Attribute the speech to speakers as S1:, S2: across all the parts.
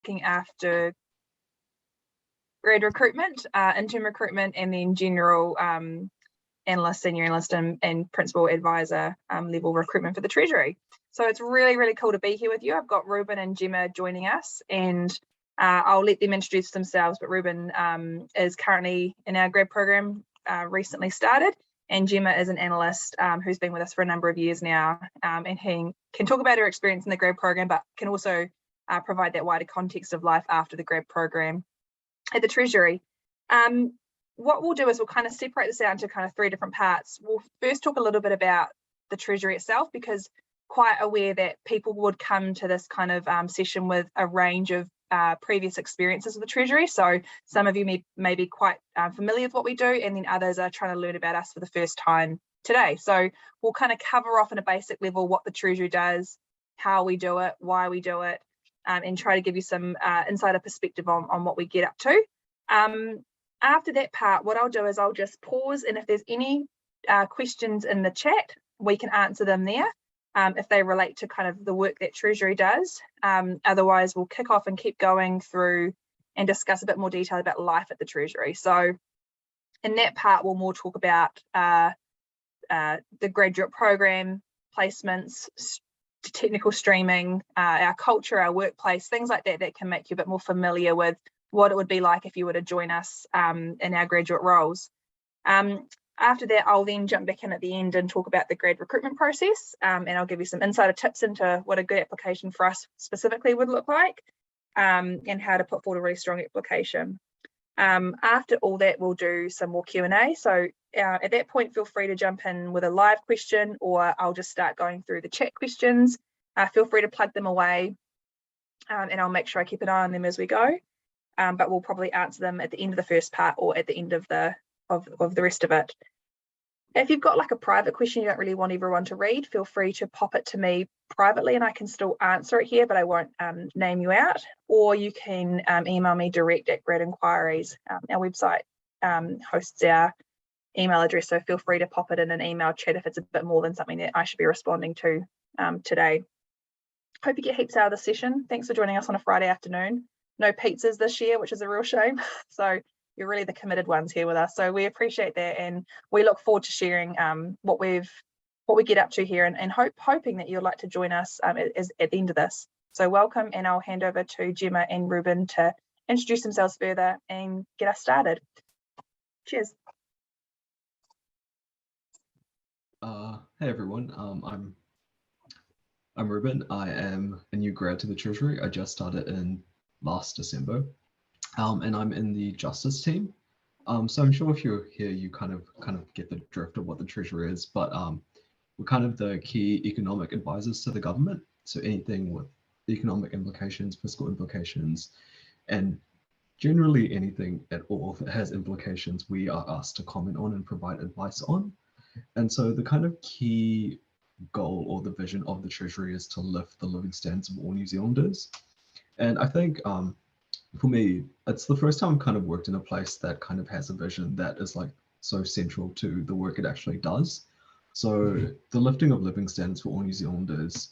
S1: looking after grad recruitment, intern recruitment, and then general analyst, senior analyst, and principal advisor level recruitment for the Treasury. So it's really, really cool to be here with you. I've got Reuben and Gemma joining us, and I'll let them introduce themselves, but Reuben is currently in our grad program, recently started, and Gemma is an analyst who's been with us for a number of years now, and he can talk about her experience in the grad program, but can also provide that wider context of life after the grad program at the Treasury. What we'll do is we'll kind of separate this out into kind of three different parts. We'll first talk a little bit about the Treasury itself, because quite aware that people would come to this kind of session with a range of previous experiences with the Treasury. So some of you may be quite familiar with what we do, and then others are trying to learn about us for the first time today. So we'll kind of cover off at a basic level what the Treasury does, how we do it, why we do it, and try to give you some insider perspective on what we get up to. After that part, what I'll do is I'll just pause, and if there's any questions in the chat, we can answer them there if they relate to kind of the work that Treasury does. Otherwise, we'll kick off and keep going through and discuss a bit more detail about life at the Treasury. So in that part, we'll more talk about the graduate program, placements, technical streaming, our culture, our workplace, things like that that can make you a bit more familiar with what it would be like if you were to join us in our graduate roles. After that, I'll then jump back in at the end and talk about the grad recruitment process, and I'll give you some insider tips into what a good application for us specifically would look like, and how to put forward a really strong application. After all that, we'll do some more Q&A. So at that point, feel free to jump in with a live question, or I'll just start going through the chat questions. Feel free to plug them away, and I'll make sure I keep an eye on them as we go. But we'll probably answer them at the end of the first part or at the end of the rest of it. If you've got like a private question you don't really want everyone to read, feel free to pop it to me privately and I can still answer it here, but I won't name you out. Or you can email me direct at Grad Inquiries. Our website hosts our email address, so feel free to pop it in an email chat if it's a bit more than something that I should be responding to today. Hope you get heaps out of the session. Thanks for joining us on a Friday afternoon. No pizzas this year, which is a real shame. So you're really the committed ones here with us. So we appreciate that, and we look forward to sharing what we get up to here, and hoping that you'd like to join us at the end of this. So welcome, and I'll hand over to Gemma and Reuben to introduce themselves further and get us started. Cheers.
S2: Hey everyone, I'm Reuben. I am a new grad to the Treasury. I just started in last December, and I'm in the justice team. So I'm sure if you're here, you kind of get the drift of what the Treasury is, but we're kind of the key economic advisors to the government. So anything with economic implications, fiscal implications, and generally anything at all that has implications, we are asked to comment on and provide advice on. And so the kind of key goal or the vision of the Treasury is to lift the living standards of all New Zealanders. And I think for me, it's the first time I've kind of worked in a place that kind of has a vision that is like so central to the work it actually does. So the lifting of living standards for all New Zealanders,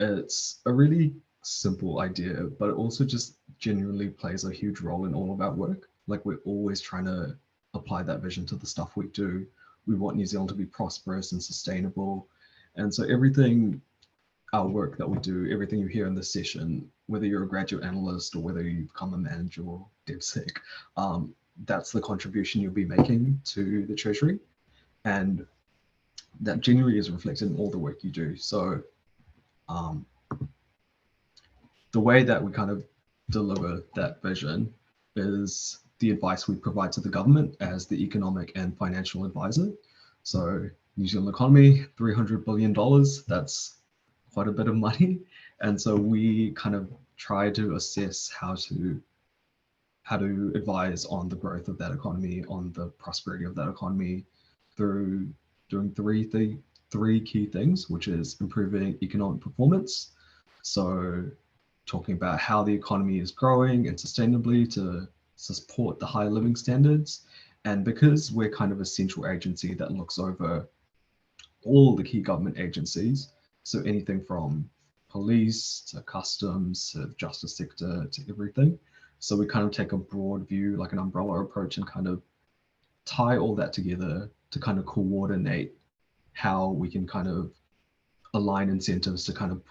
S2: it's a really simple idea, but it also just genuinely plays a huge role in all of our work. Like we're always trying to apply that vision to the stuff we do. We want New Zealand to be prosperous and sustainable. And so everything, our work that we do, everything you hear in this session, whether you're a graduate analyst or whether you become a manager or DevSec, that's the contribution you'll be making to the Treasury. And that generally is reflected in all the work you do. So the way that we kind of deliver that vision is the advice we provide to the government as the economic and financial advisor. So New Zealand economy, $300 billion, that's quite a bit of money. And so we kind of try to assess how to advise on the growth of that economy, on the prosperity of that economy through doing three key things, which is improving economic performance. So talking about how the economy is growing and sustainably to support the high living standards. And because we're kind of a central agency that looks over all the key government agencies, so anything from police to customs to the justice sector to everything. So we kind of take a broad view, like an umbrella approach, and kind of tie all that together to kind of coordinate how we can kind of align incentives to kind of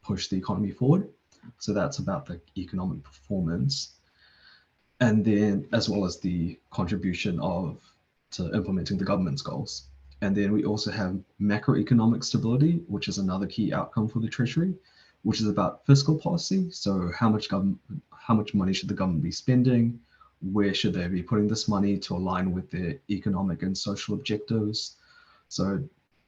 S2: push the economy forward. So that's about the economic performance. And then as well as the contribution to implementing the government's goals. And then we also have macroeconomic stability, which is another key outcome for the Treasury, which is about fiscal policy. So how much money should the government be spending? Where should they be putting this money to align with their economic and social objectives? So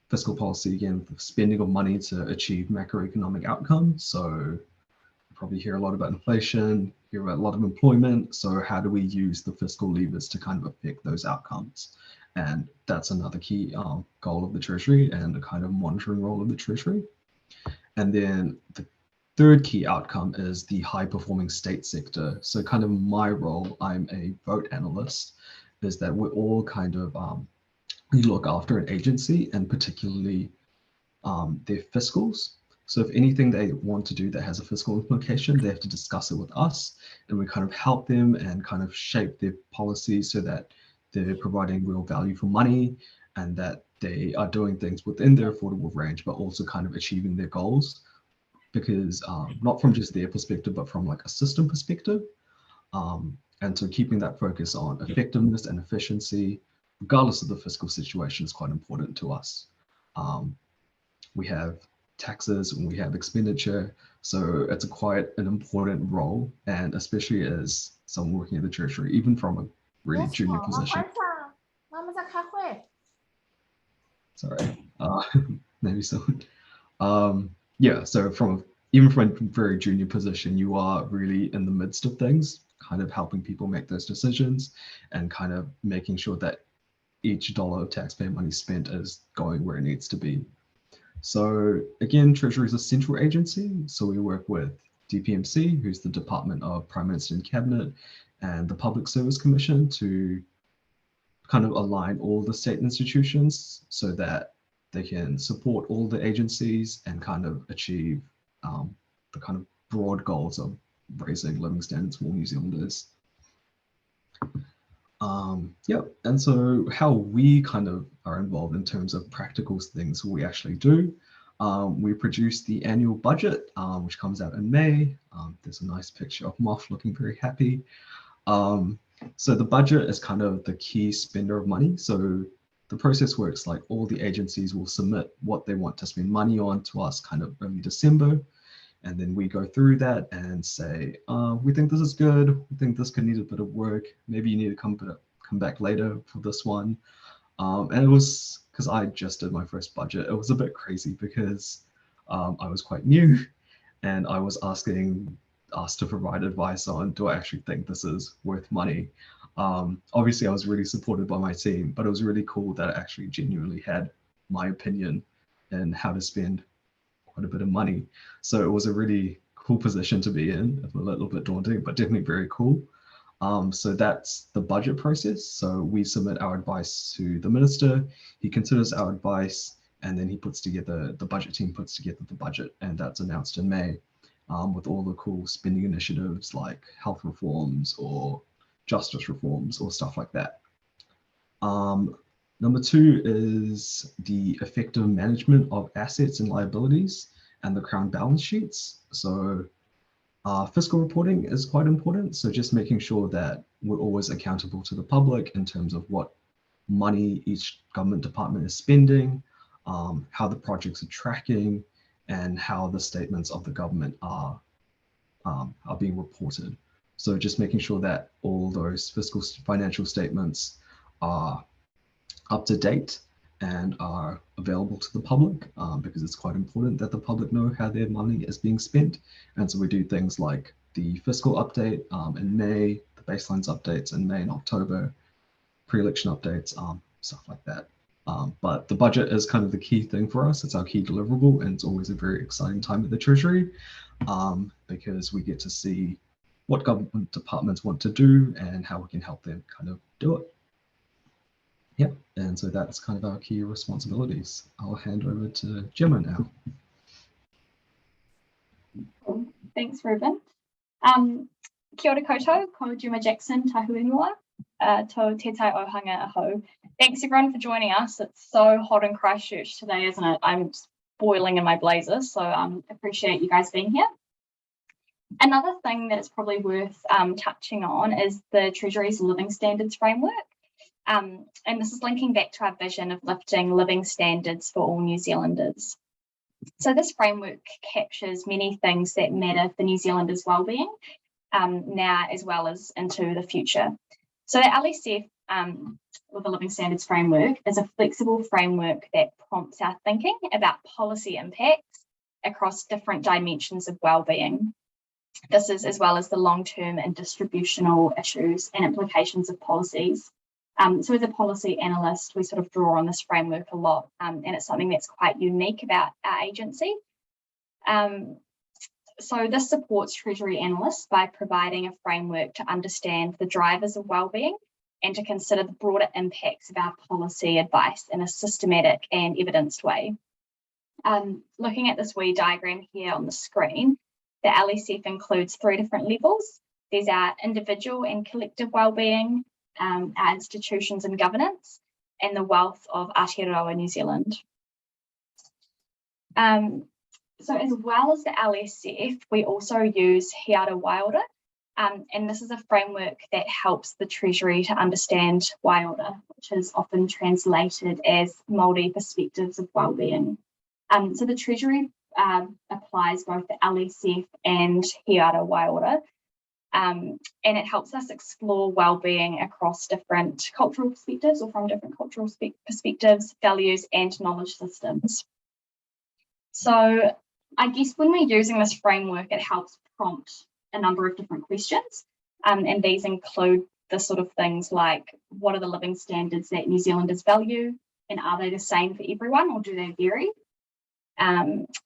S2: fiscal policy, again, spending of money to achieve macroeconomic outcomes. So you probably hear a lot about inflation, hear about a lot of employment. So how do we use the fiscal levers to kind of affect those outcomes? And that's another key goal of the Treasury and the kind of monitoring role of the Treasury. And then the third key outcome is the high performing state sector. So kind of my role, I'm a vote analyst, is that we're all kind of, we look after an agency and particularly their fiscals. So if anything they want to do that has a fiscal implication, they have to discuss it with us, and we kind of help them and kind of shape their policies so that they're providing real value for money and that they are doing things within their affordable range, but also kind of achieving their goals. Because not from just their perspective, but from like a system perspective. And so keeping that focus on effectiveness and efficiency, regardless of the fiscal situation, is quite important to us. We have taxes and we have expenditure, so it's quite an important role, and especially as someone working at the Treasury, even from a really junior position. Sorry, maybe someone. Yeah, so even from a very junior position, you are really in the midst of things, kind of helping people make those decisions and kind of making sure that each dollar of taxpayer money spent is going where it needs to be. So again, Treasury is a central agency. So we work with DPMC, who's the Department of Prime Minister and Cabinet, and the Public Service Commission to kind of align all the state institutions so that they can support all the agencies and kind of achieve the kind of broad goals of raising living standards for all New Zealanders. Yeah, and so how we kind of are involved in terms of practical things we actually do. We produce the annual budget, which comes out in May. There's a nice picture of Moth looking very happy. So the budget is kind of the key spender of money. So the process works like all the agencies will submit what they want to spend money on to us kind of early December. And then we go through that and say, we think this is good. We think this could need a bit of work. Maybe you need to come back later for this one. And it was, because I just did my first budget, it was a bit crazy because I was quite new and I was asking us to provide advice on, do I actually think this is worth money? Obviously, I was really supported by my team, but it was really cool that I actually genuinely had my opinion and how to spend quite a bit of money. So it was a really cool position to be in, a little bit daunting, but definitely very cool. So that's the budget process. So we submit our advice to the minister, he considers our advice, and then he puts together, the budget team puts together the budget, and that's announced in May with all the cool spending initiatives like health reforms or justice reforms or stuff like that. Number two is the effective management of assets and liabilities and the Crown balance sheets. So fiscal reporting is quite important. So just making sure that we're always accountable to the public in terms of what money each government department is spending, how the projects are tracking, and how the statements of the government are being reported. So just making sure that all those fiscal financial statements are up to date and are available to the public, because it's quite important that the public know how their money is being spent. And so we do things like the fiscal update in May, the baselines updates in May and October, pre-election updates, stuff like that. But the budget is kind of the key thing for us. It's our key deliverable, and it's always a very exciting time at the Treasury because we get to see what government departments want to do and how we can help them kind of do it. Yeah, and so that's kind of our key responsibilities. I'll hand over to Gemma now.
S3: Cool. Thanks, Reuben. Kia ora koutou, ko Juma Jackson, tahu ingoa, to Te Tai Ōhanga aho. Thanks everyone for joining us. It's so hot in Christchurch today, isn't it? I'm just boiling in my blazer, so appreciate you guys being here. Another thing that's probably worth touching on is the Treasury's Living Standards Framework. And this is linking back to our vision of lifting living standards for all New Zealanders. So this framework captures many things that matter for New Zealanders' wellbeing now as well as into the future. So the LSF with the Living Standards Framework is a flexible framework that prompts our thinking about policy impacts across different dimensions of wellbeing. This is as well as the long-term and distributional issues and implications of policies. So as a policy analyst, we sort of draw on this framework a lot, and it's something that's quite unique about our agency. So this supports Treasury analysts by providing a framework to understand the drivers of wellbeing and to consider the broader impacts of our policy advice in a systematic and evidenced way. Looking at this wee diagram here on the screen, the LSF includes 3 different levels. There's our individual and collective wellbeing, our institutions and governance, and the wealth of Aotearoa New Zealand. So as well as the LSF, we also use Hiata Wilder, and this is a framework that helps the Treasury to understand Wilder, which is often translated as Māori perspectives of wellbeing. So the Treasury applies both the LSF and Hiata Wilder, and it helps us explore wellbeing across different cultural perspectives or from different cultural perspectives, values, and knowledge systems. So I guess when we're using this framework, it helps prompt a number of different questions, and these include the sort of things like, what are the living standards that New Zealanders value, and are they the same for everyone, or do they vary?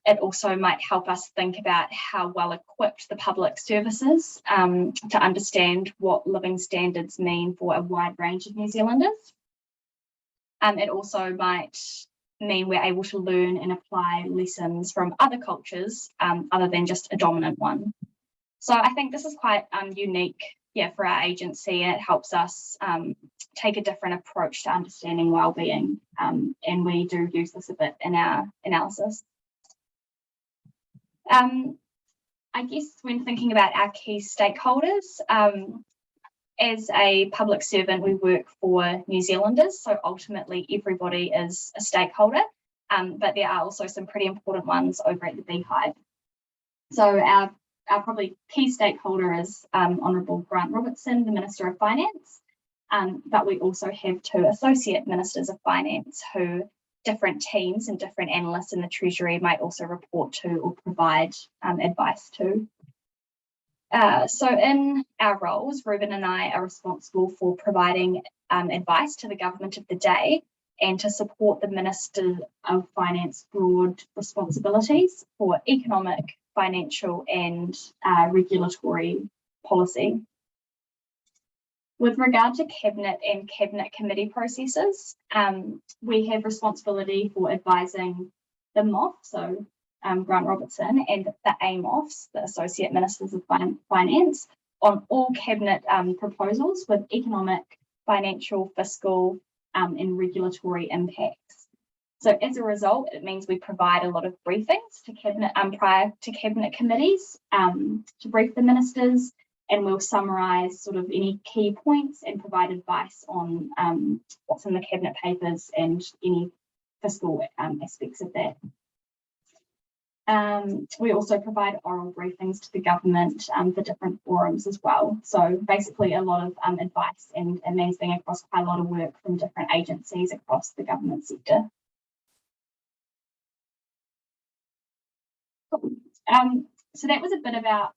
S3: It also might help us think about how well equipped the public service is to understand what living standards mean for a wide range of New Zealanders. It also might mean we're able to learn and apply lessons from other cultures other than just a dominant one. So I think this is quite unique, for our agency, and it helps us take a different approach to understanding wellbeing, and we do use this a bit in our analysis. I guess when thinking about our key stakeholders, as a public servant, we work for New Zealanders, so ultimately everybody is a stakeholder, but there are also some pretty important ones over at the Beehive. So our probably key stakeholder is Honourable Grant Robertson, the Minister of Finance, but we also have 2 Associate Ministers of Finance who different teams and different analysts in the Treasury might also report to or provide advice to. So in our roles, Reuben and I are responsible for providing advice to the government of the day and to support the Minister of Finance broad responsibilities for economic, financial and regulatory policy. With regard to Cabinet and Cabinet Committee processes, we have responsibility for advising the MOF, so Grant Robertson, and the AMOFs, the Associate Ministers of Finance, on all Cabinet proposals with economic, financial, fiscal and regulatory impacts. So as a result, it means we provide a lot of briefings to Cabinet prior to Cabinet committees to brief the ministers, and we'll summarise sort of any key points and provide advice on what's in the Cabinet papers and any fiscal aspects of that. We also provide oral briefings to the government for different forums as well. So basically a lot of advice and means being across quite a lot of work from different agencies across the government sector. So that was a bit about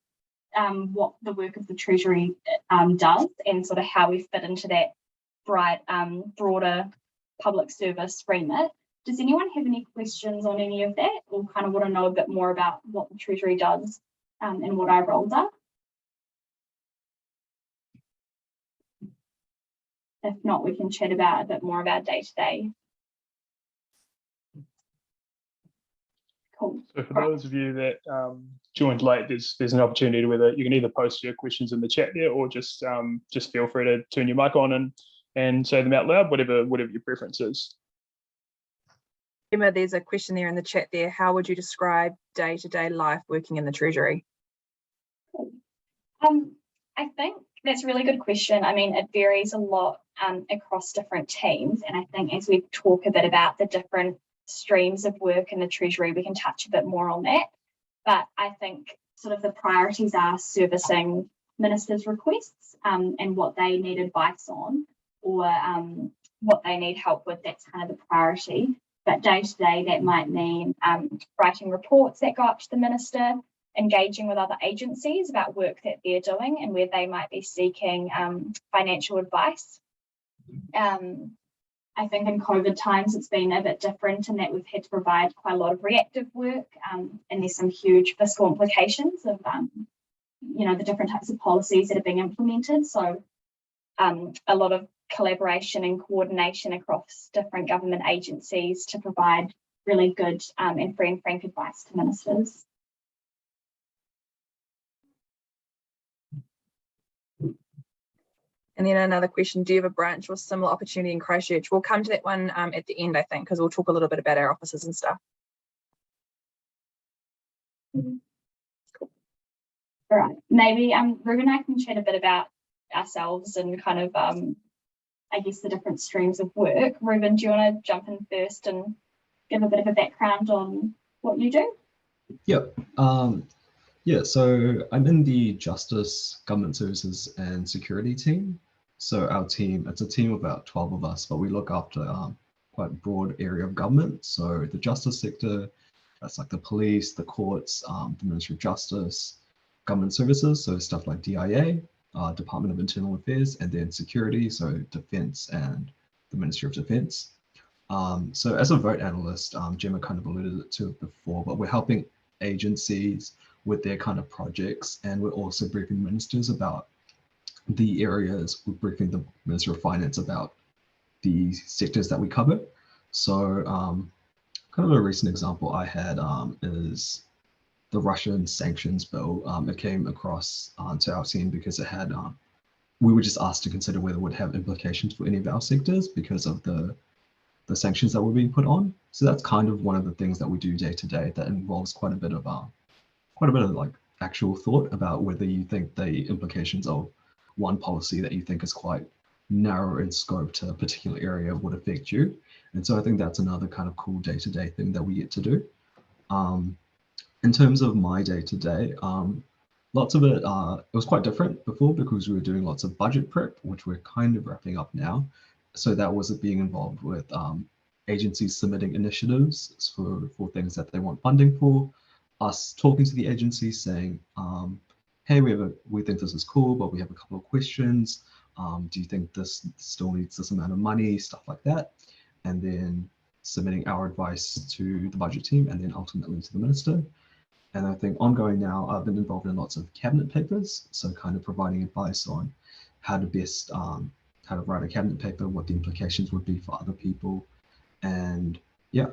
S3: what the work of the Treasury does and sort of how we fit into that broader public service remit. Does anyone have any questions on any of that, or kind of want to know a bit more about what the Treasury does and what our roles are? If not, we can chat about a bit more about day-to-day. Cool.
S4: So for those of you that joined late, there's an opportunity to whether you can either post your questions in the chat there, or just feel free to turn your mic on and say them out loud, whatever your preference is.
S1: Emma, there's a question there in the chat there. How would you describe day-to-day life working in the Treasury?
S3: I think that's a really good question. I mean, it varies a lot across different teams. And I think as we talk a bit about the different streams of work in the Treasury, we can touch a bit more on that. But I think sort of the priorities are servicing ministers' requests and what they need advice on, or what they need help with. That's kind of the priority. But day to day, that might mean writing reports that go up to the minister, engaging with other agencies about work that they're doing and where they might be seeking financial advice. I think in COVID times, it's been a bit different in that we've had to provide quite a lot of reactive work, and there's some huge fiscal implications of, the different types of policies that are being implemented. So a lot of collaboration and coordination across different government agencies to provide really good and free and frank advice to ministers.
S1: And then another question, do you have a branch or similar opportunity in Christchurch? We'll come to that one at the end, I think, because we'll talk a little bit about our offices and stuff.
S3: Cool. All right, maybe Reuben and I can chat a bit about ourselves and kind of, I guess, the different streams of work. Reuben, do you want to jump in first and give a bit of a background on what you do?
S2: Yep. Yeah, so I'm in the Justice, Government Services and Security team. So our team, it's a team of about 12 of us, but we look after quite a broad area of government. So the justice sector, that's like the police, the courts, the Ministry of Justice, government services, so stuff like DIA, Department of Internal Affairs, and then security, so defense and the Ministry of Defense. So as a vote analyst, Gemma kind of alluded to it before, but we're helping agencies with their kind of projects, and we're also briefing ministers about the areas. We're briefing the Minister of Finance about the sectors that we cover. So kind of a recent example I had is the Russian sanctions bill. It came across to our team because it had, we were just asked to consider whether it would have implications for any of our sectors because of the sanctions that were being put on. So that's kind of one of the things that we do day to day that involves quite a bit of like actual thought about whether you think the implications of one policy that you think is quite narrow in scope to a particular area would affect you. And so I think that's another kind of cool day-to-day thing that we get to do. In terms of my day-to-day, lots of it, it was quite different before because we were doing lots of budget prep, which we're kind of wrapping up now. So that was being involved with agencies submitting initiatives for things that they want funding for, us talking to the agencies saying, hey, we think this is cool, but we have a couple of questions. Do you think this still needs this amount of money, stuff like that? And then submitting our advice to the budget team and then ultimately to the minister. And I think ongoing now, I've been involved in lots of cabinet papers. So kind of providing advice on how to best, how to write a cabinet paper, what the implications would be for other people. And yeah,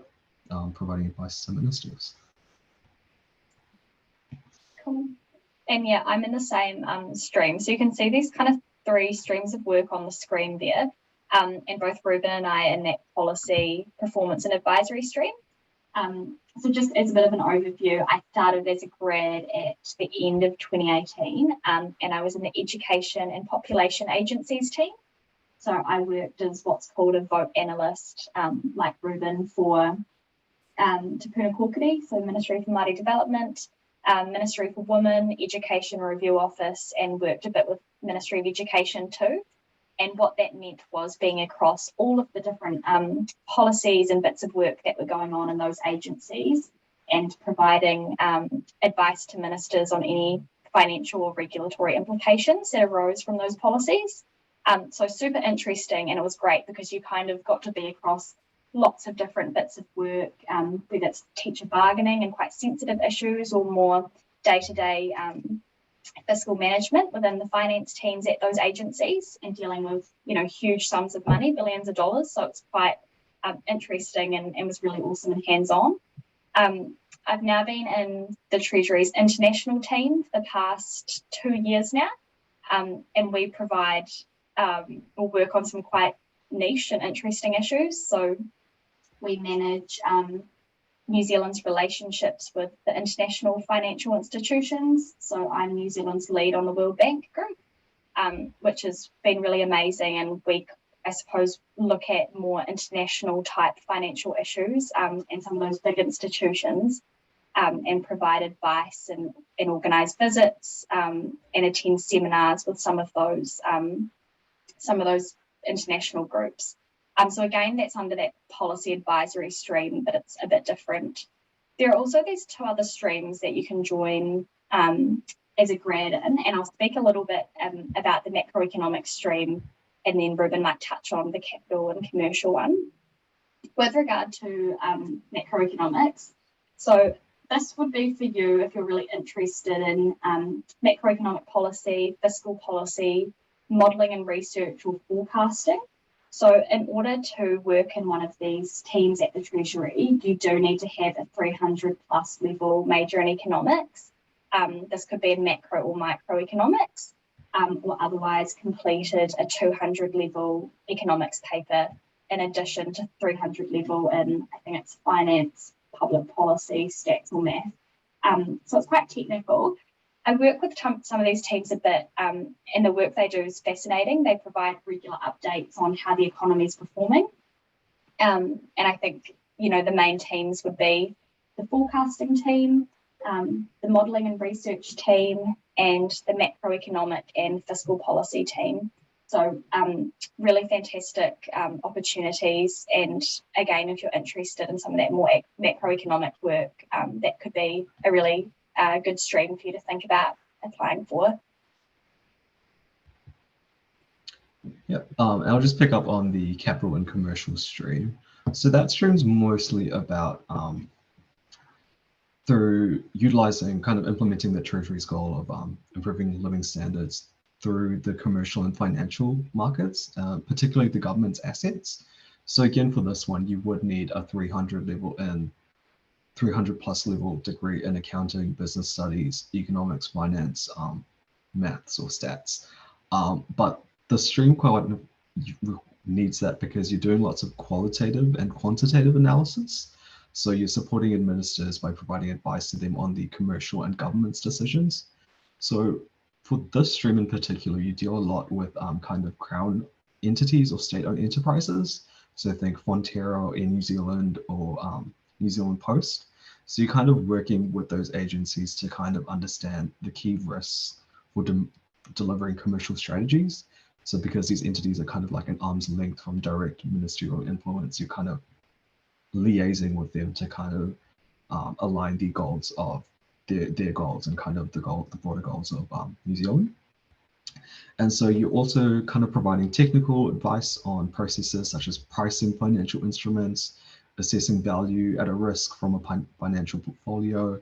S2: providing advice to ministers.
S3: Cool. And yeah, I'm in the same stream. So you can see these kind of three streams of work on the screen there. And both Reuben and I in that policy, performance and advisory stream. So just as a bit of an overview, I started as a grad at the end of 2018, and I was in the education and population agencies team. So I worked as what's called a vote analyst, like Reuben, for Te Puna, so Ministry for Māori Development, Ministry for Women, Education Review Office, and worked a bit with Ministry of Education too. And what that meant was being across all of the different policies and bits of work that were going on in those agencies and providing advice to ministers on any financial or regulatory implications that arose from those policies. So super interesting, and it was great because you kind of got to be across lots of different bits of work, whether it's teacher bargaining and quite sensitive issues or more day-to-day fiscal management within the finance teams at those agencies and dealing with, huge sums of money, billions of dollars. So it's quite interesting and was really awesome and hands-on. I've now been in the Treasury's international team for the past 2 years now, and we provide or work on some quite niche and interesting issues. So we manage New Zealand's relationships with the international financial institutions. So I'm New Zealand's lead on the World Bank group, which has been really amazing. And we, I suppose, look at more international type financial issues and some of those big institutions, and provide advice and organise visits and attend seminars with some of those international groups. So again, that's under that policy advisory stream, but it's a bit different. There are also these 2 other streams that you can join as a grad in, and I'll speak a little bit about the macroeconomic stream, and then Reuben might touch on the capital and commercial one. With regard to macroeconomics, so this would be for you if you're really interested in macroeconomic policy, fiscal policy, modelling and research, or forecasting. So in order to work in one of these teams at the Treasury, you do need to have a 300 plus level major in economics. This could be in macro or microeconomics, or otherwise completed a 200 level economics paper in addition to 300 level in, I think it's finance, public policy, stats or math. So it's quite technical. I work with some of these teams a bit, and the work they do is fascinating. They provide regular updates on how the economy is performing. And I think, you know, the main teams would be the forecasting team, the modelling and research team, and the macroeconomic and fiscal policy team. So really fantastic opportunities. And again, if you're interested in some of that more macroeconomic work, that could be a really good stream for you to think about applying for.
S2: Yep, I'll just pick up on the capital and commercial stream. So that stream's mostly about through utilizing, kind of implementing the Treasury's goal of improving living standards through the commercial and financial markets, particularly the government's assets. So again, for this one, you would need a 300 plus level degree in accounting, business studies, economics, finance, maths or stats. But the stream quite needs that because you're doing lots of qualitative and quantitative analysis. So you're supporting administrators by providing advice to them on the commercial and government's decisions. So for this stream in particular, you deal a lot with kind of crown entities or state-owned enterprises. So think Fonterra in New Zealand or New Zealand Post. So you're kind of working with those agencies to kind of understand the key risks for delivering commercial strategies. So because these entities are kind of like an arm's length from direct ministerial influence, you're kind of liaising with them to kind of align the goals of their goals and kind of the broader goals of New Zealand. And so you're also kind of providing technical advice on processes such as pricing financial instruments, assessing value at a risk from a financial portfolio.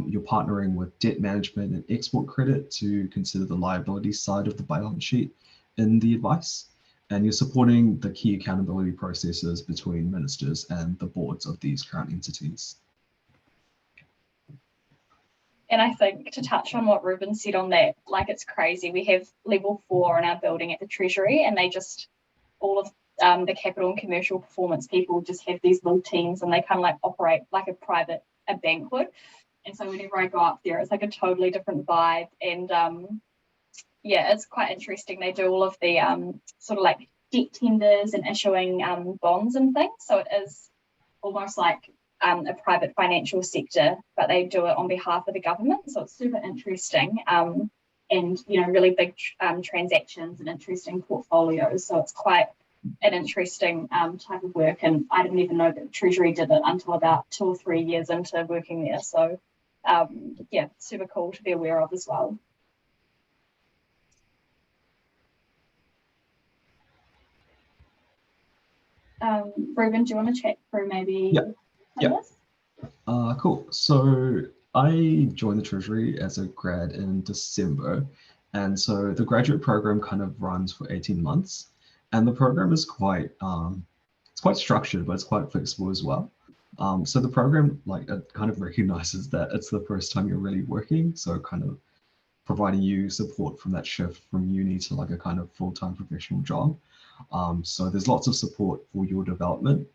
S2: You're partnering with debt management and export credit to consider the liability side of the balance sheet in the advice. And you're supporting the key accountability processes between ministers and the boards of these crown entities.
S3: And I think to touch on what Reuben said on that, like it's crazy. We have level 4 in our building at the Treasury, and they just, all of the capital and commercial performance people just have these little teams, and they kind of like operate like a bank would. And so whenever I go up there, it's like a totally different vibe. And yeah, it's quite interesting. They do all of the sort of like debt tenders and issuing bonds and things. So it is almost like a private financial sector, but they do it on behalf of the government. So it's super interesting, and you know, really big transactions and interesting portfolios. So it's quite an interesting type of work, and I didn't even know that the Treasury did it until about 2 or 3 years into working there. So yeah, super cool to be aware of as well. Reuben, do you want to chat through maybe?
S2: Yep. Cool. So I joined the Treasury as a grad in December. And so the graduate program kind of runs for 18 months. And the program is quite, it's quite structured, but it's quite flexible as well. So the program, like, it kind of recognizes that it's the first time you're really working, so kind of providing you support from that shift from uni to like a kind of full-time professional job. So there's lots of support for your development,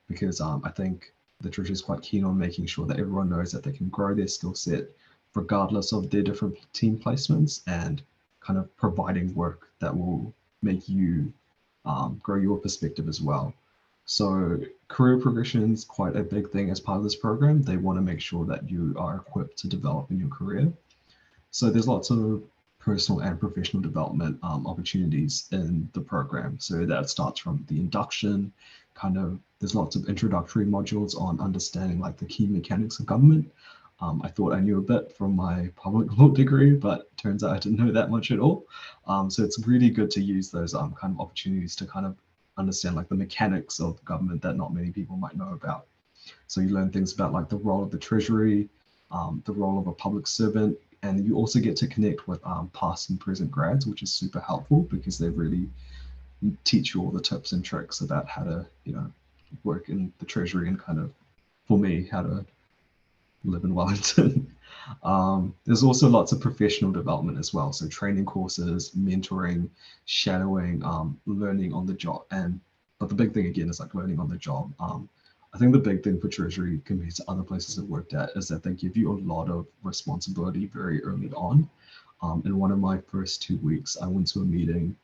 S2: because I think the Treasury is quite keen on making sure that everyone knows that they can grow their skill set regardless of their different team placements, and kind of providing work that will make you grow your perspective as well. So career progression is quite a big thing as part of this program. They want to make sure that you are equipped to develop in your career. So there's lots of personal and professional development opportunities in the program. So that starts from the induction, kind of, there's lots of introductory modules on understanding like the key mechanics of government. I thought I knew a bit from my public law degree, but turns out I didn't know that much at all. So it's really good to use those kind of opportunities to kind of understand like the mechanics of government that not many people might know about. So you learn things about like the role of the Treasury, the role of a public servant, and you also get to connect with past and present grads, which is super helpful because they really teach you all the tips and tricks about how to, you know, work in the Treasury, and kind of, for me, how to live in Wellington. There's also lots of professional development as well. So training courses, mentoring, shadowing, learning on the job. But the big thing again is like learning on the job. I think the big thing for Treasury compared to other places I've worked at is that they give you a lot of responsibility very early on. In one of my first 2 weeks, I went to a meeting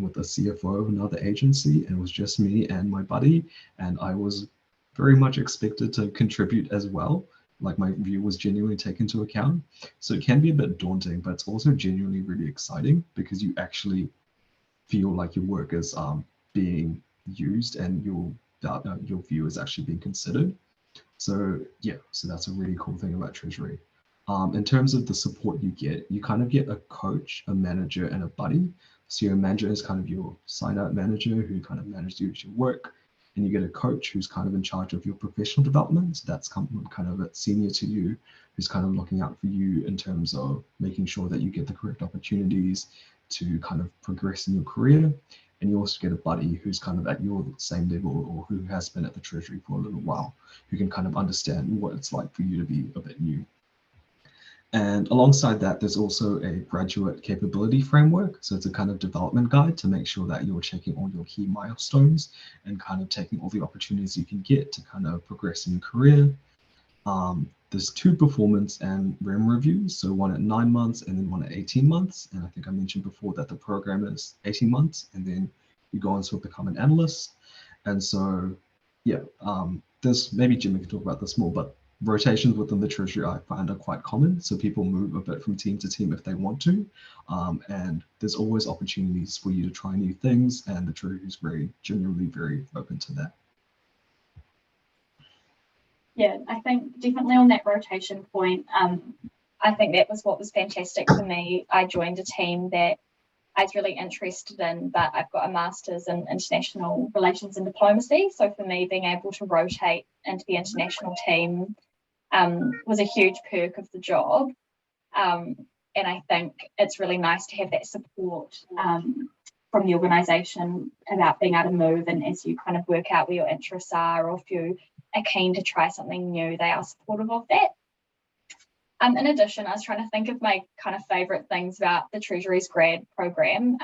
S2: with a CFO of another agency, and it was just me and my buddy, and I was very much expected to contribute as well. Like, my view was genuinely taken into account. So it can be a bit daunting, but it's also genuinely really exciting because you actually feel like your work is being used, and your view is actually being considered. So yeah, so that's a really cool thing about Treasury. In terms of the support you kind of get a coach, a manager, and a buddy. So your manager is kind of your sign-out manager who kind of manages your work, and you get a coach who's kind of in charge of your professional development. So that's kind of a senior to you, who's kind of looking out for you in terms of making sure that you get the correct opportunities to kind of progress in your career. And you also get a buddy who's kind of at your same level, or who has been at the Treasury for a little while, who can kind of understand what it's like for you to be a bit new. And alongside that, there's also a graduate capability framework. So it's a kind of development guide to make sure that you're checking all your key milestones and kind of taking all the opportunities you can get to kind of progress in your career. There's 2 performance and REM reviews, so one at 9 months and then one at 18 months. And I think I mentioned before that the program is 18 months, and then you go on to become an analyst. And so, yeah, there's, maybe Jimmy can talk about this more, but rotations within the Treasury I find are quite common. So people move a bit from team to team if they want to. And there's always opportunities for you to try new things, and the Treasury is genuinely very open to that.
S3: Yeah, I think definitely on that rotation point, I think that was what was fantastic for me. I joined a team that I was really interested in, but I've got a master's in international relations and diplomacy. So for me, being able to rotate into the international team was a huge perk of the job. And I think it's really nice to have that support from the organisation about being able to move, and as you kind of work out where your interests are, or if you are keen to try something new, they are supportive of that. In addition, I was trying to think of my kind of favourite things about the Treasury's grad program,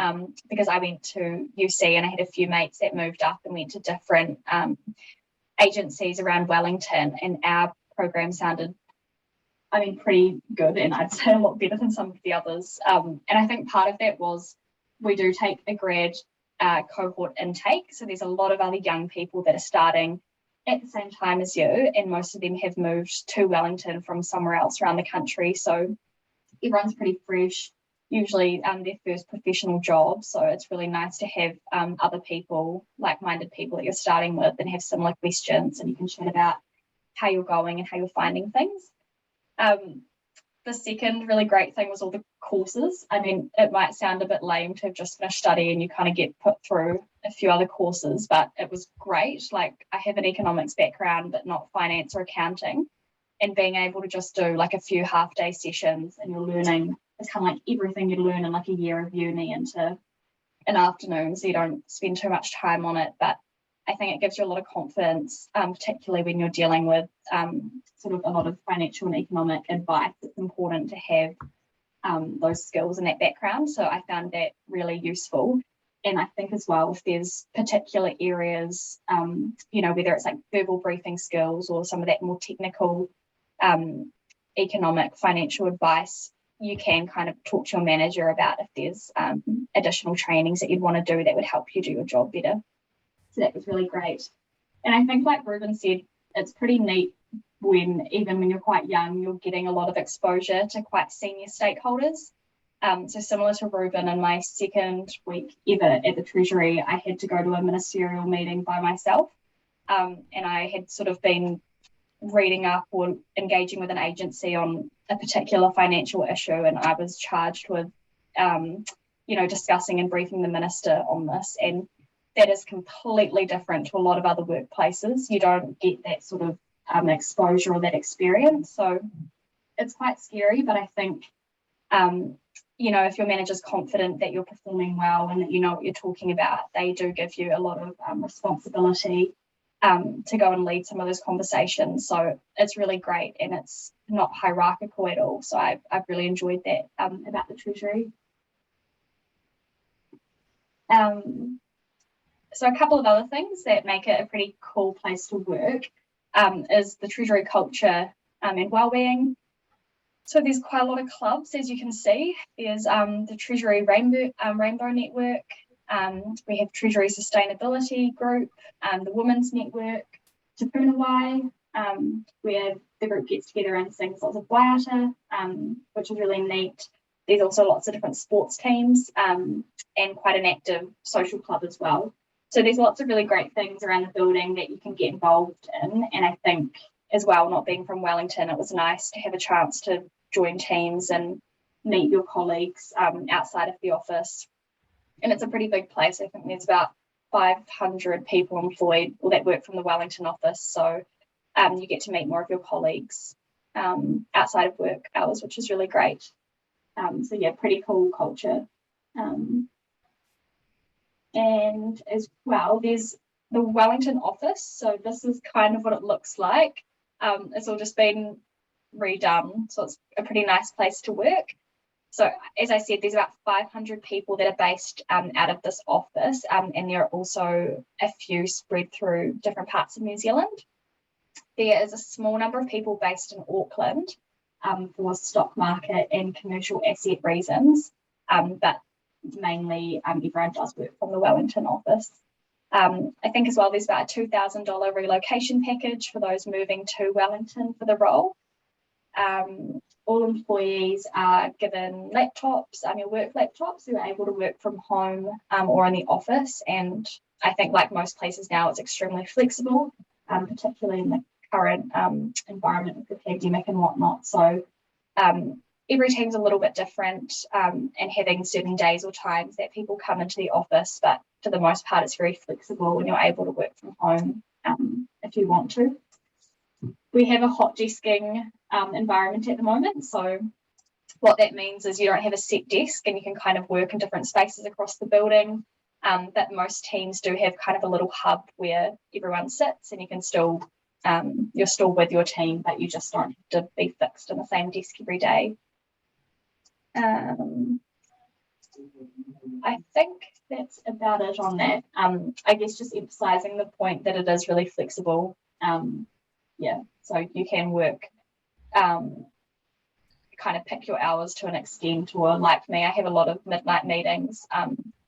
S3: because I went to UC and I had a few mates that moved up and went to different agencies around Wellington, and our program sounded, I mean, pretty good, and I'd say a lot better than some of the others. And I think part of that was we do take a grad cohort intake, so there's a lot of other young people that are starting at the same time as you, and most of them have moved to Wellington from somewhere else around the country. So everyone's pretty fresh, usually their first professional job. So it's really nice to have other people, like-minded people that you're starting with, and have similar questions, and you can chat about how you're going and how you're finding things. The second really great thing was all the courses. I mean, it might sound a bit lame to have just finished study and you kind of get put through a few other courses, but it was great. Like, I have an economics background, but not finance or accounting. And being able to just do like a few half-day sessions, and you're learning, it's kind of like everything you learn in like a year of uni into an afternoon, so you don't spend too much time on it. But I think it gives you a lot of confidence, particularly when you're dealing with sort of a lot of financial and economic advice. It's important to have those skills and that background. So I found that really useful. And I think as well, if there's particular areas, you know, whether it's like verbal briefing skills or some of that more technical economic financial advice, you can kind of talk to your manager about if there's additional trainings that you'd want to do that would help you do your job better. So that was really great. And I think, like Reuben said, it's pretty neat when, even when you're quite young, you're getting a lot of exposure to quite senior stakeholders. So similar to Reuben, in my second week ever at the Treasury, I had to go to a ministerial meeting by myself. And I had sort of been reading up or engaging with an agency on a particular financial issue, and I was charged with, you know, discussing and briefing the minister on this. And that is completely different to a lot of other workplaces. You don't get that sort of exposure or that experience. So it's quite scary, but I think, you know, if your manager's confident that you're performing well and that you know what you're talking about, they do give you a lot of responsibility to go and lead some of those conversations. So it's really great, and it's not hierarchical at all. So I've really enjoyed that about the Treasury. So a couple of other things that make it a pretty cool place to work is the Treasury culture and wellbeing. So there's quite a lot of clubs, as you can see. There's the Treasury Rainbow Network. We have Treasury Sustainability Group, the Women's Network, Te Punawai, where the group gets together and sings lots of waiata, which is really neat. There's also lots of different sports teams and quite an active social club as well. So there's lots of really great things around the building that you can get involved in. And I think as well, not being from Wellington, it was nice to have a chance to join teams and meet your colleagues outside of the office. And it's a pretty big place. I think there's about 500 people employed or that work from the Wellington office. So you get to meet more of your colleagues outside of work hours, which is really great. So yeah, pretty cool culture. And as well, there's the Wellington office. So this is kind of what it looks like. It's all just been redone. So it's a pretty nice place to work. So as I said, there's about 500 people that are based out of this office, and there are also a few spread through different parts of New Zealand. There is a small number of people based in Auckland for stock market and commercial asset reasons, but mainly everyone does work from the Wellington office. I think as well there's about a $2,000 relocation package for those moving to Wellington for the role. All employees are given laptops, your work laptops, who are able to work from home or in the office. And I think, like most places now, it's extremely flexible, particularly in the current environment with the pandemic and whatnot. So every team's a little bit different, and having certain days or times that people come into the office, but for the most part, it's very flexible and you're able to work from home if you want to. We have a hot desking environment at the moment. So what that means is you don't have a set desk and you can kind of work in different spaces across the building. But most teams do have kind of a little hub where everyone sits and you can still, you're still with your team, but you just don't have to be fixed in the same desk every day. I think that's about it on that. I guess just emphasising the point that it is really flexible. Yeah, so you can work, kind of pick your hours to an extent, or like me, I have a lot of midnight meetings,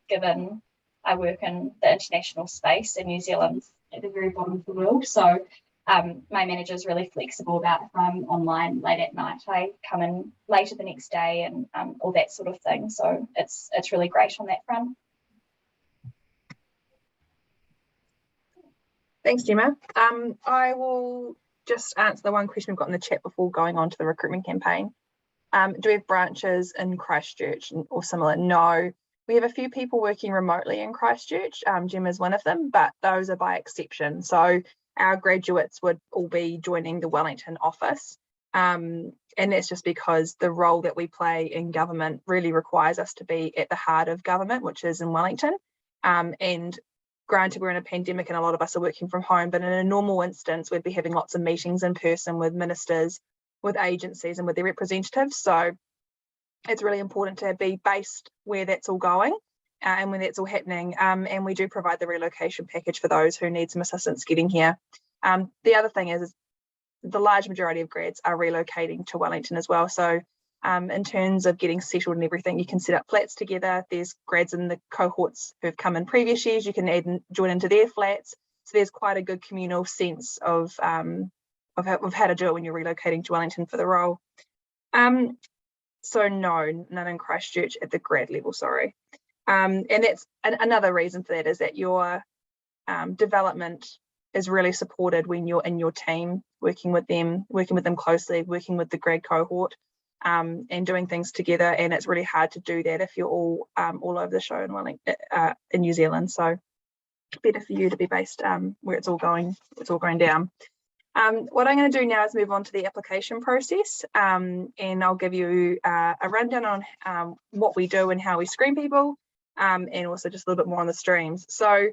S3: given I work in the international space and New Zealand's at the very bottom of the world. So my manager is really flexible about if I'm online late at night, I come in later the next day and all that sort of thing. So it's really great on that front.
S1: Thanks, Gemma. I will just answer the one question we've got in the chat before going on to the recruitment campaign. Do we have branches in Christchurch or similar? No. We have a few people working remotely in Christchurch. Gemma is one of them, but those are by exception. So our graduates would all be joining the Wellington office. And that's just because the role that we play in government really requires us to be at the heart of government, which is in Wellington. And granted we're in a pandemic and a lot of us are working from home, but in a normal instance, we'd be having lots of meetings in person with ministers, with agencies and with their representatives. So it's really important to be based where that's all going and when that's all happening. And we do provide the relocation package for those who need some assistance getting here. The other thing is the large majority of grads are relocating to Wellington as well. So in terms of getting settled and everything, you can set up flats together. There's grads in the cohorts who've come in previous years, you can add and join into their flats. So there's quite a good communal sense of how to do it when you're relocating to Wellington for the role. So no, none in Christchurch at the grad level, sorry. And that's another reason for that, is that your development is really supported when you're in your team, working with them closely, working with the grad cohort, and doing things together. And it's really hard to do that if you're all over the show in Wellington, in New Zealand. So better for you to be based where it's all going down. What I'm going to do now is move on to the application process, and I'll give you a rundown on what we do and how we screen people, and also just a little bit more on the streams. So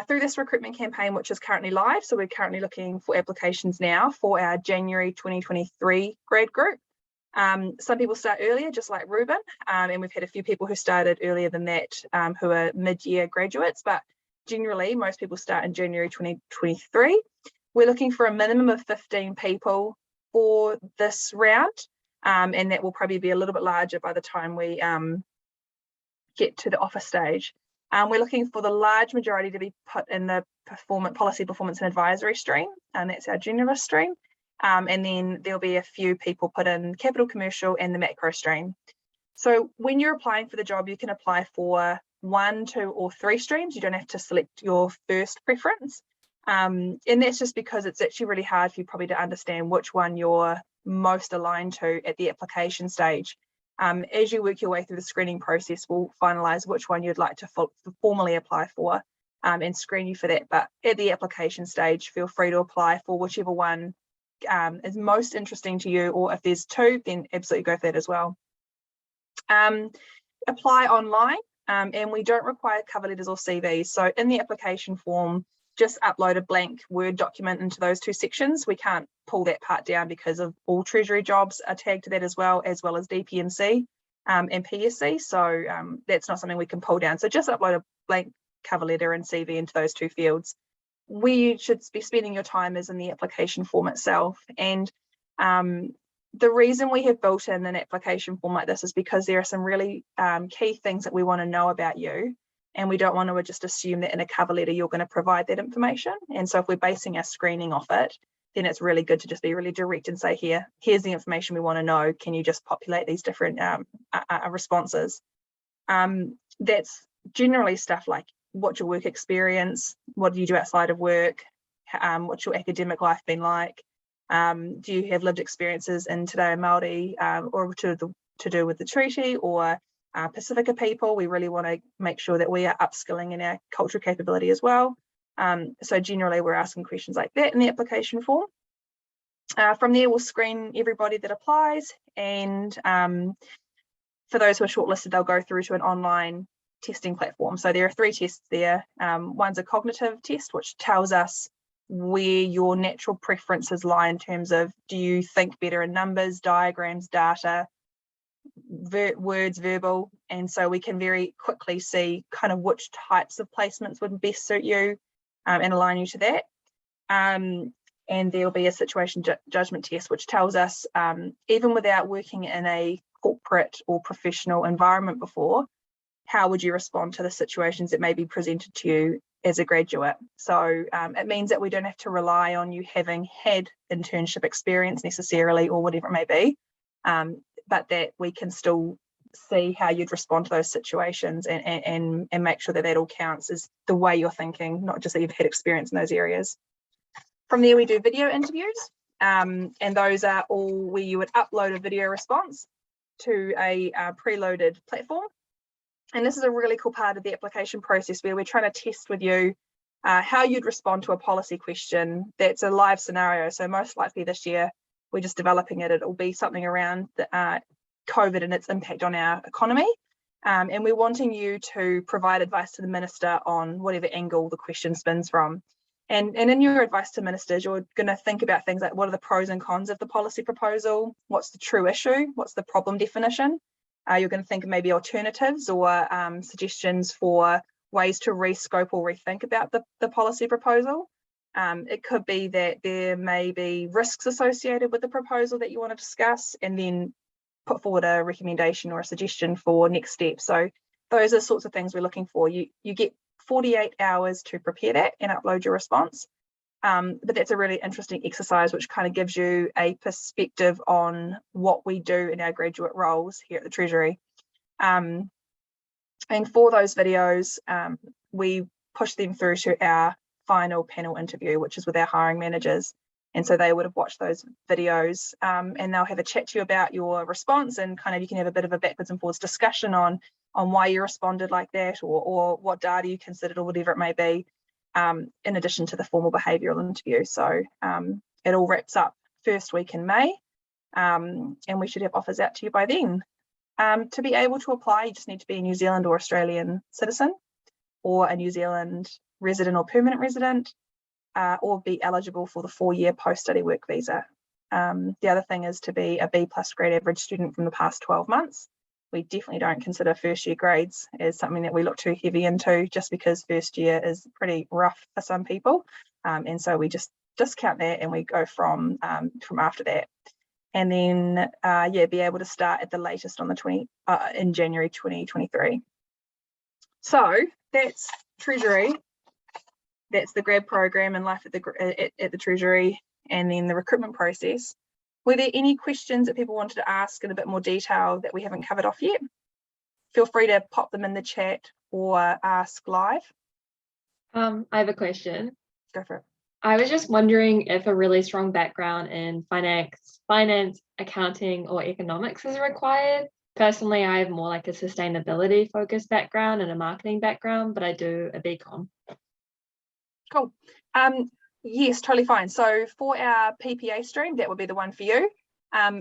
S1: through this recruitment campaign, which is currently live, so we're currently looking for applications now for our January 2023 grad group. Some people start earlier, just like Reuben, and we've had a few people who started earlier than that, who are mid-year graduates, but generally most people start in January 2023. We're looking for a minimum of 15 people for this round, and that will probably be a little bit larger by the time we get to the offer stage. We're looking for the large majority to be put in the policy, performance and advisory stream, and that's our generalist stream. And then there'll be a few people put in capital commercial and the macro stream. So when you're applying for the job, you can apply for 1, 2 or 3 streams. You don't have to select your first preference. And that's just because it's actually really hard for you probably to understand which one you're most aligned to at the application stage. As you work your way through the screening process, we'll finalise which one you'd like to formally apply for, and screen you for that. But at the application stage, feel free to apply for whichever one is most interesting to you, or if there's 2, then absolutely go for that as well. Apply online, and we don't require cover letters or CVs. So in the application form, just upload a blank Word document into those 2 sections. We can't pull that part down because of all Treasury jobs are tagged to that as well as DPMC and PSC. So that's not something we can pull down. So just upload a blank cover letter and CV into those 2 fields. Where you should be spending your time is in the application form itself. And the reason we have built in an application form like this is because there are some really key things that we want to know about you. And we don't want to just assume that in a cover letter you're going to provide that information. And so if we're basing our screening off it, then it's really good to just be really direct and say, here's the information we want to know. Can you just populate these different responses? That's generally stuff like, what's your work experience? What do you do outside of work? What's your academic life been like? Do you have lived experiences in Te Tai Māori or to do with the treaty or Pacifica people? We really want to make sure that we are upskilling in our cultural capability as well. So generally we're asking questions like that in the application form. From there, we'll screen everybody that applies, and for those who are shortlisted, they'll go through to an online testing platform. So there are 3 tests there. One's a cognitive test, which tells us where your natural preferences lie in terms of, do you think better in numbers, diagrams, data, words, verbal, and so we can very quickly see kind of which types of placements would best suit you and align you to that. And there'll be a situation judgment test, which tells us, even without working in a corporate or professional environment before, how would you respond to the situations that may be presented to you as a graduate? So it means that we don't have to rely on you having had internship experience necessarily, or whatever it may be, but that we can still see how you'd respond to those situations and make sure that that all counts as the way you're thinking, not just that you've had experience in those areas. From there, we do video interviews, and those are all where you would upload a video response to a preloaded platform. And this is a really cool part of the application process where we're trying to test with you how you'd respond to a policy question that's a live scenario. So most likely this year, we're just developing it. It'll be something around the, COVID and its impact on our economy. And we're wanting you to provide advice to the minister on whatever angle the question spins from. And in your advice to ministers, you're going to think about things like, what are the pros and cons of the policy proposal? What's the true issue? What's the problem definition? You're going to think of maybe alternatives or suggestions for ways to rescope or rethink about the policy proposal. It could be that there may be risks associated with the proposal that you want to discuss, and then put forward a recommendation or a suggestion for next steps. So those are sorts of things we're looking for. You get 48 hours to prepare that and upload your response. But that's a really interesting exercise, which kind of gives you a perspective on what we do in our graduate roles here at the Treasury. And for those videos, we push them through to our final panel interview, which is with our hiring managers. And so they would have watched those videos, and they'll have a chat to you about your response, and kind of you can have a bit of a backwards and forwards discussion on why you responded like that, or what data you considered, or whatever it may be, in addition to the formal behavioural interview. So it all wraps up first week in May, and we should have offers out to you by then. To be able to apply, you just need to be a New Zealand or Australian citizen, or a New Zealand resident or permanent resident, or be eligible for the 4-year post-study work visa. The other thing is to be a B+ grade average student from the past 12 months. We definitely don't consider first year grades as something that we look too heavy into, just because first year is pretty rough for some people. And so we just discount that and we go from after that. And then, be able to start at the latest on the in January 2023. So that's Treasury. That's the grad program and life at the Treasury, and then the recruitment process. Were there any questions that people wanted to ask in a bit more detail that we haven't covered off yet? Feel free to pop them in the chat or ask live.
S5: I have a question.
S1: Go for it.
S5: I was just wondering if a really strong background in finance, accounting, or economics is required. Personally, I have more like a sustainability focused background and a marketing background, but I do a BCom.
S1: Cool. Yes, totally fine. So for our PPA stream, that would be the one for you.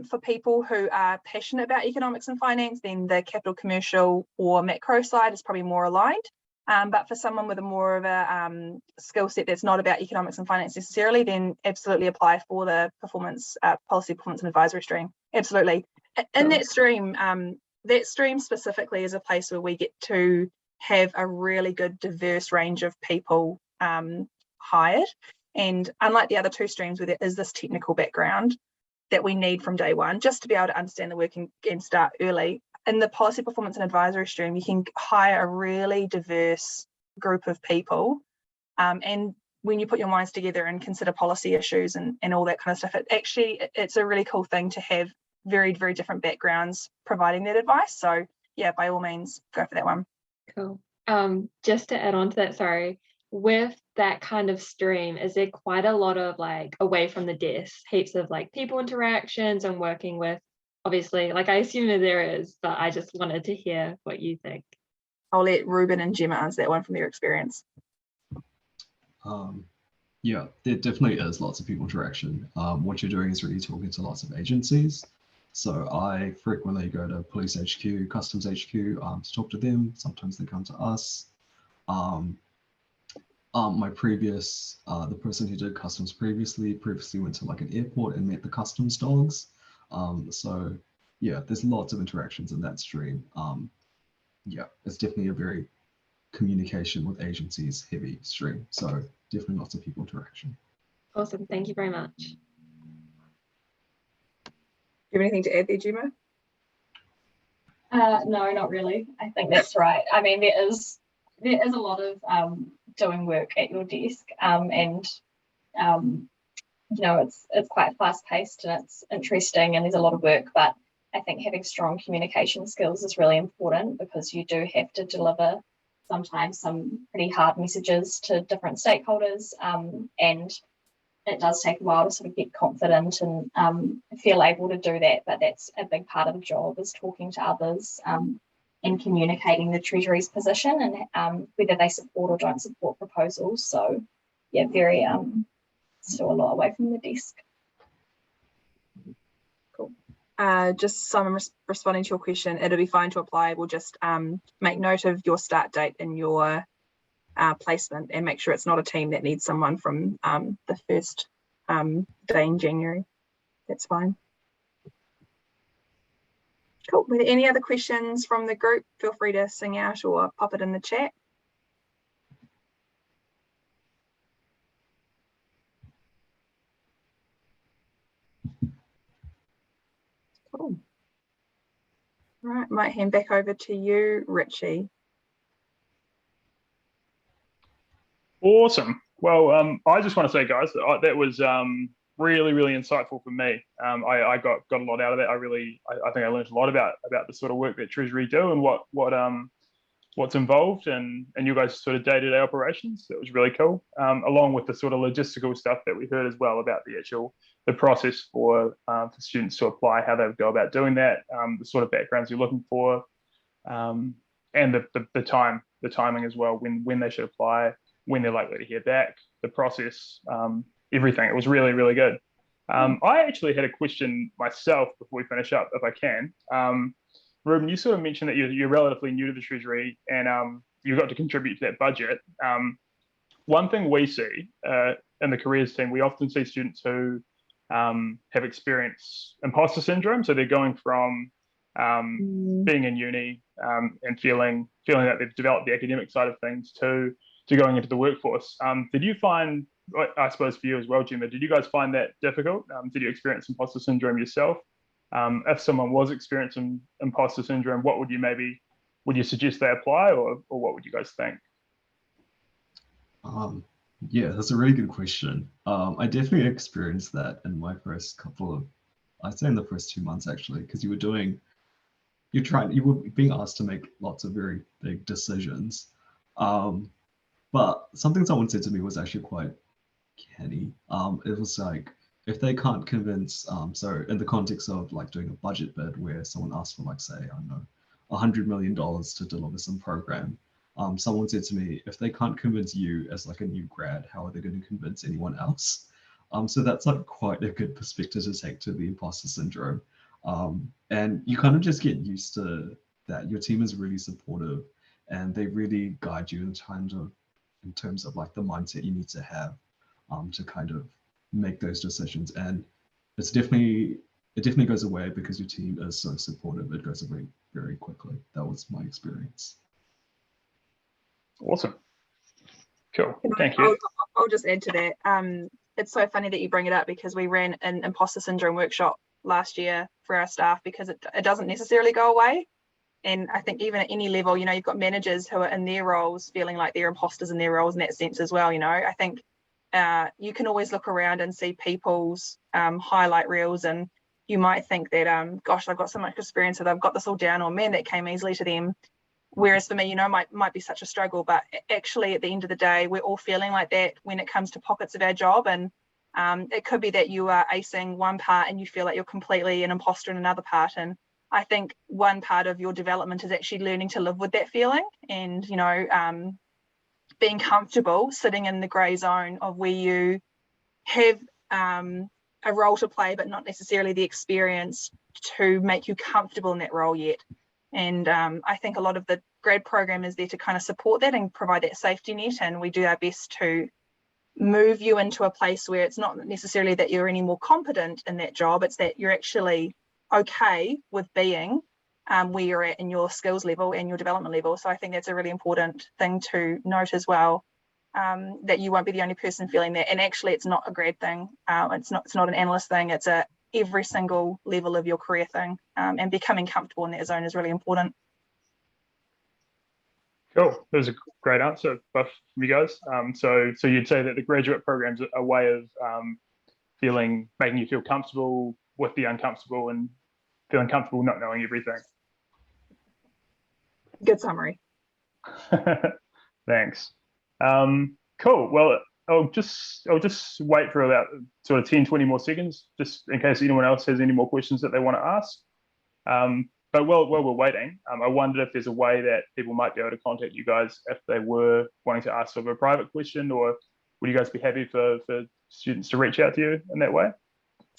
S1: For people who are passionate about economics and finance, then the capital commercial or macro side is probably more aligned. But for someone with a more of a skill set that's not about economics and finance necessarily, then absolutely apply for the policy performance and advisory stream. Absolutely. In that stream specifically is a place where we get to have a really good diverse range of people hired. And unlike the other two streams where there is this technical background that we need from day one, just to be able to understand the work and start early, in the policy performance and advisory stream, you can hire a really diverse group of people. And when you put your minds together and consider policy issues and all that kind of stuff, it's a really cool thing to have very, very different backgrounds providing that advice. So yeah, by all means, go for that one.
S5: Cool. Just to add on to that, sorry, with that kind of stream, is there quite a lot of like away from the desk, heaps of like people interactions and working with, obviously, like I assume that there is, but I just wanted to hear what you think.
S1: I'll let Reuben and Gemma answer that one from their experience.
S2: Yeah, there definitely is lots of people interaction. What you're doing is really talking to lots of agencies. So I frequently go to Police HQ, Customs HQ to talk to them. Sometimes they come to us. My previous, the person who did customs previously went to like an airport and met the customs dogs. So yeah, there's lots of interactions in that stream. Yeah, it's definitely a very communication with agencies heavy stream. So definitely lots of people interaction.
S5: Awesome, thank you very much.
S1: Do you have anything to add there, Gemma?
S3: No, not really. I think that's right. I mean, there is a lot of doing work at your desk, and you know, it's quite fast paced and it's interesting and there's a lot of work, but I think having strong communication skills is really important, because you do have to deliver sometimes some pretty hard messages to different stakeholders, and it does take a while to sort of get confident and feel able to do that, but that's a big part of the job, is talking to others and communicating the Treasury's position and whether they support or don't support proposals. So yeah, very still a lot away from the desk.
S1: Cool. Just someone responding to your question, it'll be fine to apply. We'll just make note of your start date in your placement and make sure it's not a team that needs someone from the first day in January. That's fine. Cool. Were there any other questions from the group? Feel free to sing out or pop it in the chat. Cool. All right, might hand back over to you, Richie.
S4: Awesome. Well, I just want to say, guys, that was really, really insightful for me. I got a lot out of that. I think I learned a lot about the sort of work that Treasury do and what's involved and you guys' sort of day-to-day operations. That was really cool. Along with the sort of logistical stuff that we heard as well about the process for students to apply, how they would go about doing that, the sort of backgrounds you're looking for, and the timing as well, when they should apply, when they're likely to hear back, the process, everything. It was really, really good. I actually had a question myself before we finish up, if I can. Reuben, you sort of mentioned that you're relatively new to the Treasury and you got to contribute to that budget. One thing we see in the careers team, we often see students who have experienced imposter syndrome. So they're going from being in uni and feeling that they've developed the academic side of things to going into the workforce. Did you find, I suppose for you as well, Gemma, did you guys find that difficult? Did you experience imposter syndrome yourself? If someone was experiencing imposter syndrome, what would you suggest they apply, or what would you guys think?
S2: Yeah, that's a really good question. I definitely experienced that in my first I'd say in the first 2 months actually, because you were being asked to make lots of very big decisions. But something someone said to me was actually quite canny. It was like, if they can't convince, so in the context of like doing a budget bid where someone asked for like, say, I don't know, $100 million to deliver some program, someone said to me, if they can't convince you as like a new grad, how are they going to convince anyone else? So that's like quite a good perspective to take to the imposter syndrome. And you kind of just get used to that. Your team is really supportive and they really guide you in terms of like the mindset you need to have to kind of make those decisions. And it definitely goes away because your team is so supportive. It goes away very quickly. That was my experience.
S4: Awesome. Cool. Thank you.
S1: I'll just add to that. It's so funny that you bring it up because we ran an imposter syndrome workshop last year for our staff because it doesn't necessarily go away. And I think even at any level, you've got managers who are in their roles feeling like they're imposters in their roles in that sense as well. I think you can always look around and see people's highlight reels and you might think that, gosh, I've got so much experience that I've got this all down, or man, that came easily to them. Whereas for me, might be such a struggle, but actually at the end of the day, we're all feeling like that when it comes to pockets of our job. And it could be that you are acing one part and you feel like you're completely an imposter in another part. And I think one part of your development is actually learning to live with that feeling and, being comfortable sitting in the grey zone of where you have a role to play, but not necessarily the experience to make you comfortable in that role yet. And I think a lot of the grad program is there to kind of support that and provide that safety net. And we do our best to move you into a place where it's not necessarily that you're any more competent in that job, it's that you're actually okay with being where you're at in your skills level and your development level. So I think that's a really important thing to note as well, that you won't be the only person feeling that. And actually it's not a grad thing. It's not an analyst thing. It's every single level of your career thing, and becoming comfortable in that zone is really important.
S4: Cool. That was a great answer, both from you guys. So you'd say that the graduate program's a way of making you feel comfortable with the uncomfortable and feeling comfortable not knowing everything.
S1: Good summary.
S4: Thanks. Cool. Well, I'll just wait for about sort of 10, 20 more seconds, just in case anyone else has any more questions that they want to ask. But while we're waiting, I wondered if there's a way that people might be able to contact you guys if they were wanting to ask sort of a private question, or would you guys be happy for students to reach out to you in that way?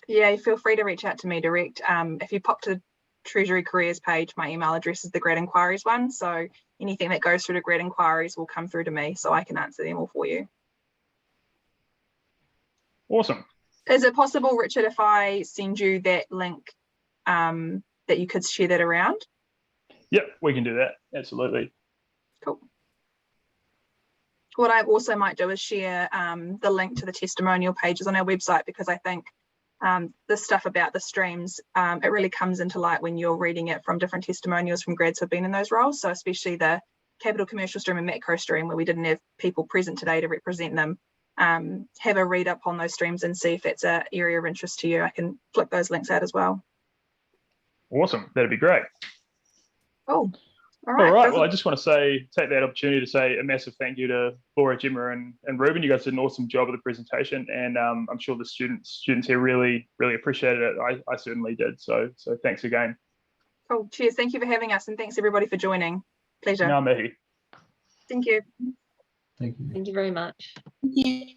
S1: Yeah, feel free to reach out to me direct. If you pop to Treasury Careers page, my email address is the grad inquiries one. So anything that goes through to grad inquiries will come through to me, so I can answer them all for you.
S4: Awesome.
S1: Is it possible, Richard, if I send you that link, that you could share that around?
S4: Yep, we can do that. Absolutely.
S1: Cool. What I also might do is share the link to the testimonial pages on our website, because I think the stuff about the streams, it really comes into light when you're reading it from different testimonials from grads who've been in those roles. So especially the capital commercial stream and macro stream, where we didn't have people present today to represent them. Have a read up on those streams and see if that's an area of interest to you. I can flick those links out as well.
S4: Awesome. That'd be great.
S1: Cool.
S4: All right. Well, I just want to take that opportunity to say a massive thank you to Laura, Gemma, and Reuben. You guys did an awesome job of the presentation, and I'm sure the students here really appreciated it. I certainly did. So thanks again.
S1: Cool. Cheers. Thank you for having us, and thanks everybody for joining. Pleasure.
S4: Ngā mihi.
S1: Thank you.
S2: Thank you.
S5: Thank you very much.
S6: Thank you.